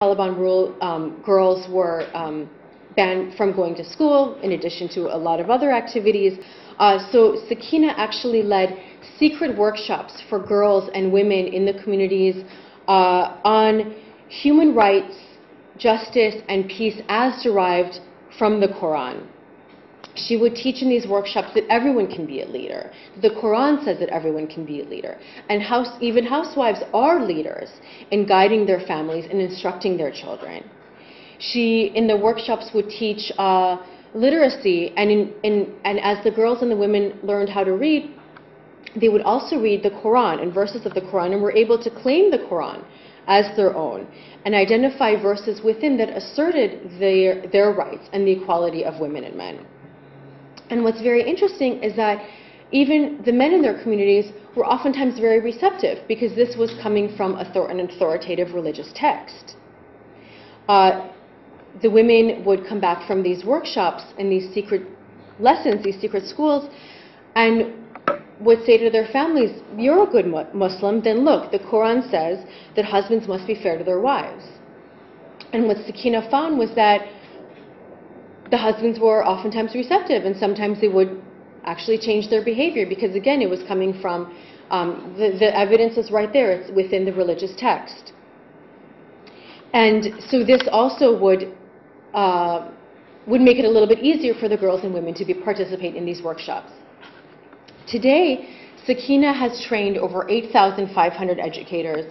Taliban rule, girls were banned from going to school, in addition to a lot of other activities. So Sakina actually led secret workshops for girls and women in the communities on human rights, justice, and peace as derived from the Quran. She would teach in these workshops that everyone can be a leader. The Quran says that everyone can be a leader. And even housewives are leaders in guiding their families and instructing their children. She, in the workshops, would teach literacy, and as the girls and the women learned how to read, they would also read the Quran and verses of the Quran, and were able to claim the Quran as their own and identify verses within that asserted their rights and the equality of women and men. And what's very interesting is that even the men in their communities were oftentimes very receptive, because this was coming from an authoritative religious text. The women would come back from these workshops and these secret lessons, these secret schools, and would say to their families, "You're a good Muslim, then look, the Quran says that husbands must be fair to their wives." And what Sakina found was that the husbands were oftentimes receptive, and sometimes they would actually change their behavior, because again, it was coming from, the evidence is right there, it's within the religious text. And so this also would make it a little bit easier for the girls and women to participate in these workshops. Today, Sakina has trained over 8,500 educators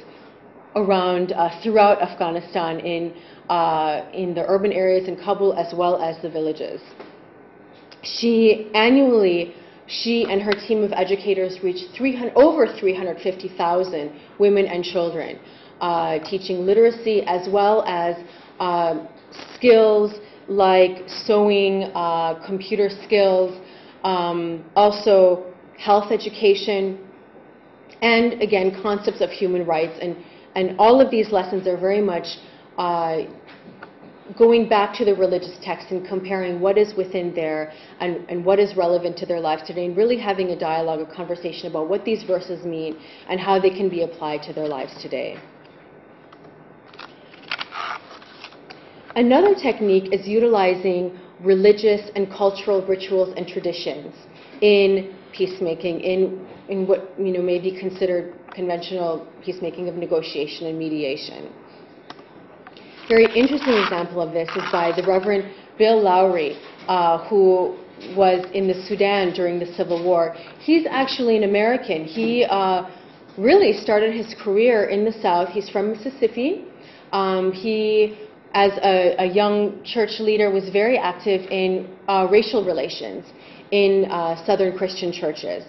around throughout Afghanistan in the urban areas in Kabul as well as the villages. Annually, she and her team of educators reach over 350,000 women and children, teaching literacy as well as skills like sewing, computer skills, also health education, and again, concepts of human rights. And all of these lessons are very much going back to the religious text and comparing what is within there and what is relevant to their lives today, and really having a dialogue, a conversation about what these verses mean and how they can be applied to their lives today. Another technique is utilizing religious and cultural rituals and traditions in peacemaking, in what may be considered conventional peacemaking of negotiation and mediation. Very interesting example of this is by the Reverend Bill Lowry, who was in the Sudan during the Civil War. He's actually an American. He really started his career in the South. He's from Mississippi. He, as a young church leader, was very active in racial relations in Southern Christian churches.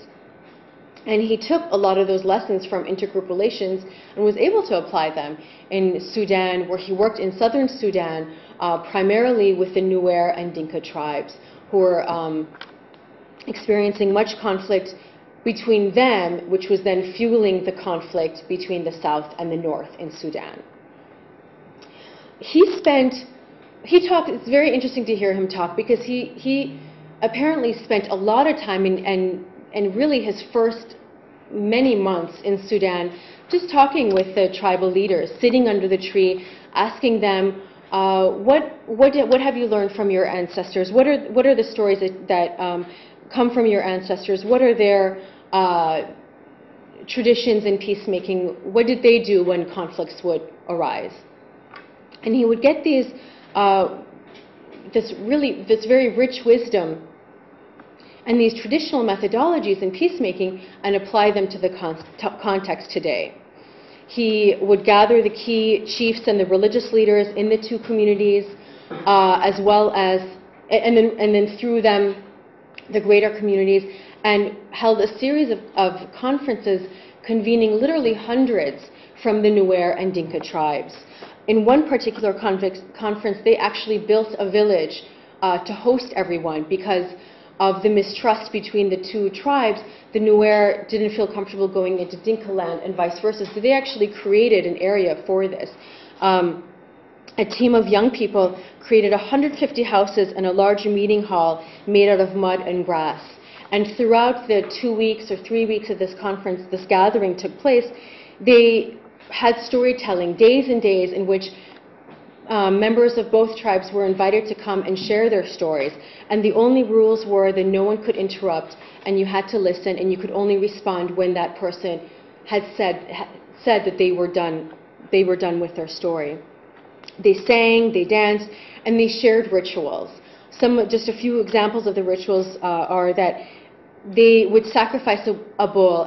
And he took a lot of those lessons from intergroup relations and was able to apply them in Sudan, where he worked in southern Sudan, primarily with the Nuer and Dinka tribes, who were experiencing much conflict between them, which was then fueling the conflict between the south and the north in Sudan. It's very interesting to hear him talk, because he apparently spent a lot of time and really his first many months in Sudan just talking with the tribal leaders, sitting under the tree, asking them, what have you learned from your ancestors? What are the stories that come from your ancestors? What are their traditions in peacemaking? What did they do when conflicts would arise? And he would get this very rich wisdom and these traditional methodologies in peacemaking and apply them to the context today. He would gather the key chiefs and the religious leaders in the two communities, as well as, and then through them, the greater communities, and held a series of conferences convening literally hundreds from the Nuer and Dinka tribes. In one particular conference, they actually built a village to host everyone, because of the mistrust between the two tribes. The Nuer didn't feel comfortable going into Dinka land and vice versa, so they actually created an area for this. A team of young people created 150 houses and a large meeting hall made out of mud and grass. And throughout the 2 weeks or 3 weeks of this conference, this gathering took place, they had storytelling, days and days in which members of both tribes were invited to come and share their stories. And the only rules were that no one could interrupt, and you had to listen, and you could only respond when that person had said that they were done with their story. They sang, they danced, and they shared rituals. Just a few examples of the rituals are that they would sacrifice a bull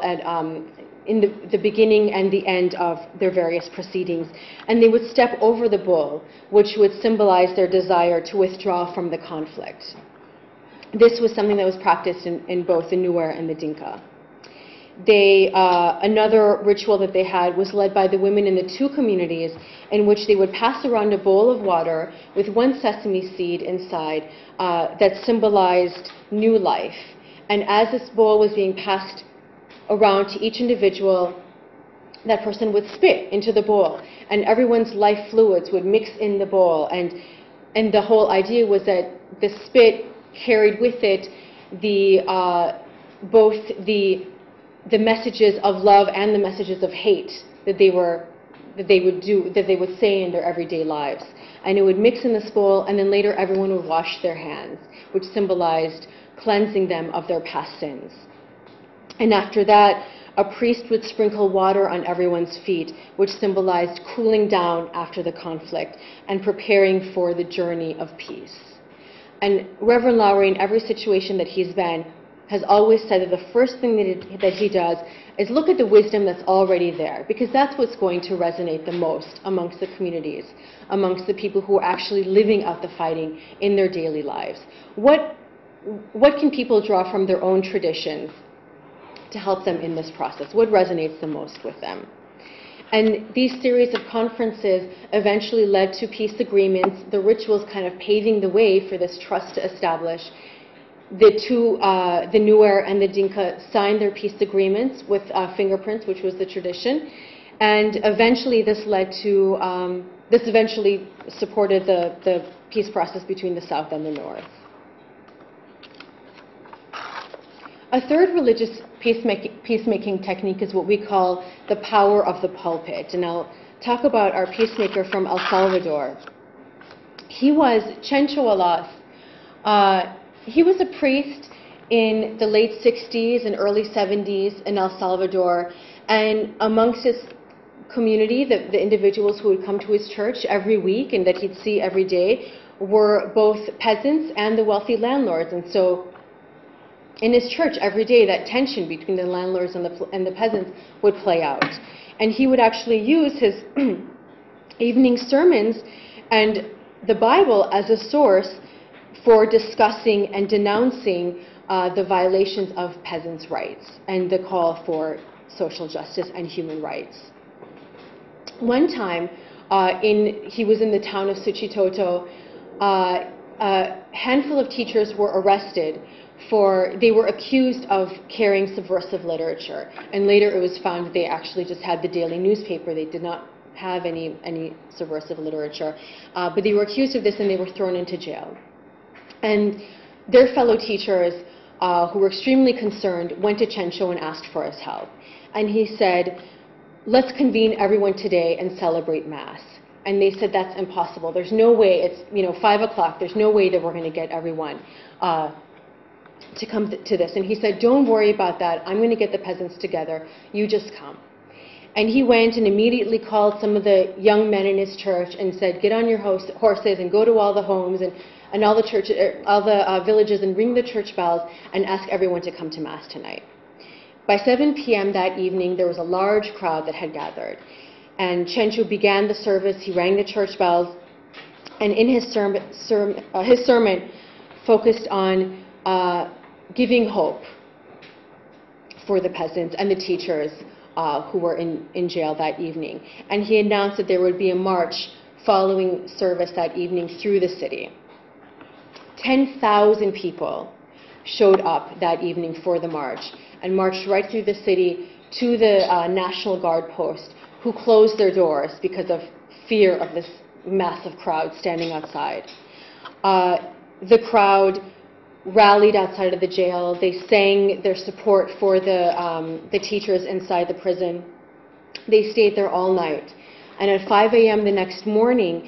in the beginning and the end of their various proceedings, and they would step over the bull, which would symbolize their desire to withdraw from the conflict. This was something that was practiced in both the Nuer and the Dinka. Another ritual that they had was led by the women in the two communities, in which they would pass around a bowl of water with one sesame seed inside that symbolized new life. And as this bowl was being passed around to each individual, that person would spit into the bowl, and everyone's life fluids would mix in the bowl. And the whole idea was that the spit carried with it both the messages of love and the messages of hate that they would say in their everyday lives. And it would mix in this bowl, and then later everyone would wash their hands, which symbolized cleansing them of their past sins. And after that, a priest would sprinkle water on everyone's feet, which symbolized cooling down after the conflict and preparing for the journey of peace. And Reverend Lowry, in every situation that he's been, has always said that the first thing that he does is look at the wisdom that's already there, because that's what's going to resonate the most amongst the communities, amongst the people who are actually living out the fighting in their daily lives. What can people draw from their own traditions to help them in this process? What resonates the most with them? And these series of conferences eventually led to peace agreements, the rituals kind of paving the way for this trust to establish. The Nuer and the Dinka signed their peace agreements with fingerprints, which was the tradition, and eventually this eventually supported the peace process between the South and the North. A third religious peacemaking technique is what we call the power of the pulpit. And I'll talk about our peacemaker from El Salvador. He was Chencho Alas. He was a priest in the late 60s and early 70s in El Salvador. And amongst his community, the individuals who would come to his church every week and that he'd see every day were both peasants and the wealthy landlords. And so in his church every day, that tension between the landlords and the peasants would play out. And he would actually use his evening sermons and the Bible as a source for discussing and denouncing the violations of peasants' rights and the call for social justice and human rights. One time, he was in the town of Suchitoto. A handful of teachers were arrested they were accused of carrying subversive literature, and later it was found that they actually just had the daily newspaper. They did not have any subversive literature, but they were accused of this and they were thrown into jail. And their fellow teachers, who were extremely concerned, went to Chencho and asked for his help. And he said, "Let's convene everyone today and celebrate Mass." And they said, "That's impossible. There's no way. It's 5 o'clock. There's no way that we're going to get everyone to come to this." And he said, "Don't worry about that. I'm going to get the peasants together. You just come." And he went and immediately called some of the young men in his church and said, "Get on your horses and go to all the homes and all the villages and ring the church bells and ask everyone to come to Mass tonight." By 7 p.m. that evening, there was a large crowd that had gathered. And Chencho began the service. He rang the church bells. And in his sermon focused on giving hope for the peasants and the teachers who were in jail that evening. And he announced that there would be a march following service that evening through the city. 10,000 people showed up that evening for the march and marched right through the city to the National Guard post, who closed their doors because of fear of this massive crowd standing outside. The crowd rallied outside of the jail. They sang their support for the teachers inside the prison. They stayed there all night. And at 5 a.m. the next morning,